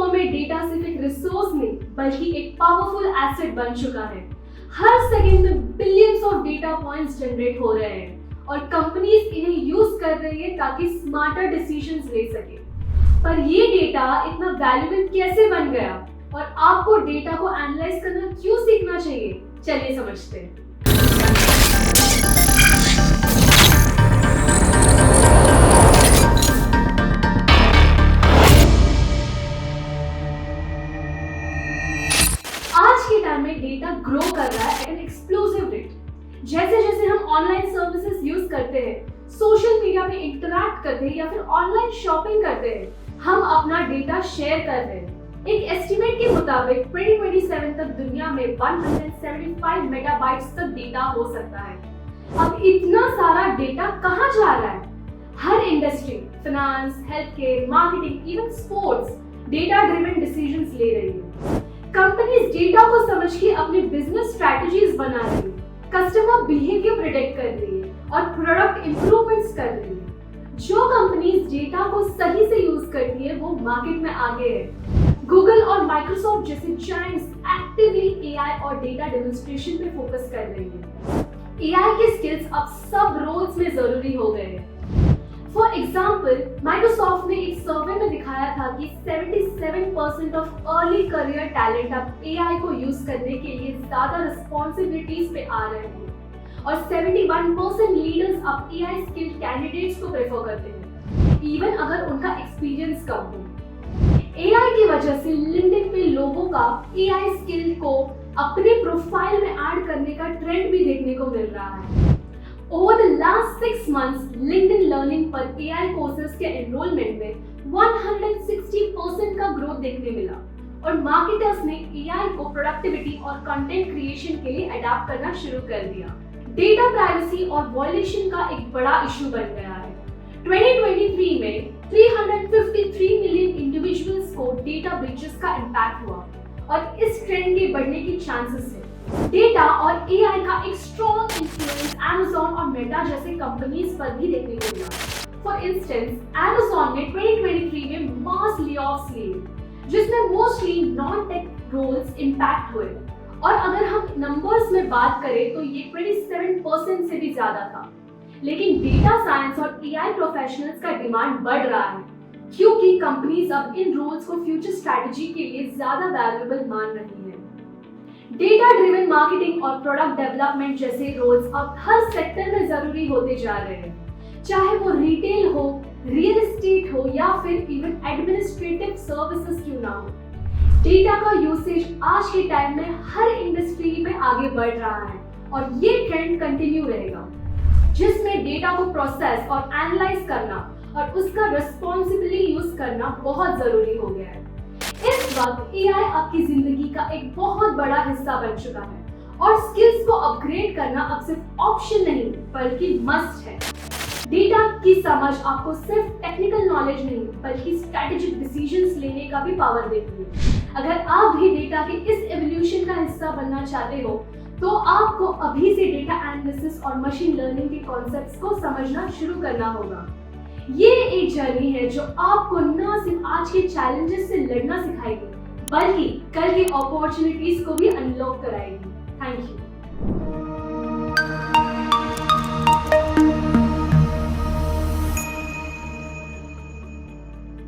दौर में डेटा सिर्फ एक रिसोर्स नहीं बल्कि एक पावरफुल एसेट बन चुका है। हर सेकंड में billions of data points generate हो रहे हैं और कंपनीज इन्हें यूज कर रही है ताकि स्मार्टर डिसीजंस ले सके। पर ये डेटा इतना वैल्यूएबल कैसे बन गया और आपको डेटा को एनालाइज करना क्यों सीखना चाहिए, चलिए समझते हैं। आज के टाइम में डेटा ग्रो कर रहा है एट एन एक्सप्लोसिव रेट। जैसे जैसे हम ऑनलाइन सर्विसेज यूज करते हैं, सोशल मीडिया पे इंटरैक्ट करते हैं या फिर ऑनलाइन शॉपिंग करते हैं, हम अपना डेटा शेयर कर रहे हैं। एक एस्टिमेट के मुताबिक 2027 तक दुनिया में 175 मेगाबाइट्स तक डेटा हो सकता है। अब इतना सारा डेटा कहाँ जा रहा है? हर industry, finance, health care, marketing, even sports data driven decisions ले रही है। कंपनीज डेटा को समझ के अपनी बिजनेस स्ट्रेटजीज बना रही है, कस्टमर बिहेवियर प्रेडिक्ट कर रही है और प्रोडक्ट इंप्रूवमेंट्स कर रही है। जो कंपनीज डेटा को सही से यूज करती है वो मार्केट में आगे है। गूगल और माइक्रोसॉफ्ट जैसे जायंट्स एक्टिवली एआई और डेटा डेमोंस्ट्रेशन पे फोकस कर रही है। एआई के स्किल्स अब सब रोल्स में जरूरी हो गए हैं। फॉर एग्जाम्पल, माइक्रोसॉफ्ट ने एक सर्वे में दिखाया था कि 77% ऑफ अर्ली करियर टैलेंट अब एआई को यूज करने के लिए ज्यादा रिस्पॉन्सिबिलिटीज पे आ रहे हैं और 71% लीडर्स अब एआई स्किल कैंडिडेट्स को प्रेफर करते हैं, इवन अगर उनका एक्सपीरियंस कम हो। एआई की वजह से लिंक्डइन पे लोगों का एआई स्किल को अपने प्रोफाइल में ऐड करने का ट्रेंड भी देखने को मिल रहा है। Over the last 6 months, LinkedIn Learning पर AI कोर्सेज के एनरोलमेंट में 160% का ग्रोथ देखने मिला और मार्केटर्स ने AI को प्रोडक्टिविटी और कंटेंट क्रिएशन के लिए अडॉप्ट करना शुरू कर दिया। डेटा प्राइवेसी और वॉयलेशन का एक बड़ा इशू बन गया है। 2023 में 353 मिलियन इंडिविजुअल्स को डेटा ब्रीचेस का इम्पैक्ट हुआ और इस ट्रेंड के बढ़ने की चांसेस है। डेटा और एआई का एक स्ट्रॉन्ग इन्फ्लुएंस Amazon और मेटा जैसे कंपनीज पर भी देखने को मिला। फॉर इंस्टेंस, Amazon ने 2023 में मास लेऑफ्स लिए, जिसमें mostly non tech roles impact हुए और अगर हम नंबर्स में बात करें तो ये 27% से भी ज्यादा था। लेकिन डेटा साइंस और एआई प्रोफेशनल्स का डिमांड बढ़ रहा है क्योंकि कंपनीज अब इन रोल्स को फ्यूचर स्ट्रेटजी के लिए ज्यादा वैल्यूएबल मान रही है। डेटा ड्रिवन मार्केटिंग और प्रोडक्ट डेवलपमेंट जैसे रोल्स अब हर सेक्टर में जरूरी होते जा रहे हैं, चाहे वो रिटेल हो, रियल एस्टेट हो या फिर इवन एडमिनिस्ट्रेटिव सर्विसेज क्यों ना हो। डेटा का यूसेज आज के टाइम में हर इंडस्ट्री में आगे बढ़ रहा है और ये ट्रेंड कंटिन्यू रहेगा, जिसमें डेटा को प्रोसेस और एनालाइज करना और उसका रिस्पॉन्सिबली यूज करना बहुत जरूरी हो गया है। इस वक्त एआई आपकी जिंदगी का एक बहुत बड़ा हिस्सा बन चुका है और स्किल्स को अपग्रेड करना अब सिर्फ ऑप्शन नहीं बल्कि मस्ट है। डेटा की समझ आपको सिर्फ टेक्निकल नॉलेज नहीं बल्कि स्ट्रेटेजिक डिसीजंस लेने का भी पावर देती है। अगर आप भी डेटा के इस एवोल्यूशन का हिस्सा बनना चाहते हो तो आपको अभी से डेटा एनालिसिस और मशीन लर्निंग के कॉन्सेप्ट्स को समझना शुरू करना होगा। ये एक जर्नी है जो आपको न सिर्फ आज के चैलेंजेस से लड़ना सिखाएगी बल्कि कल की अपॉर्चुनिटीज को भी अनलॉक कराएगी। Thank you.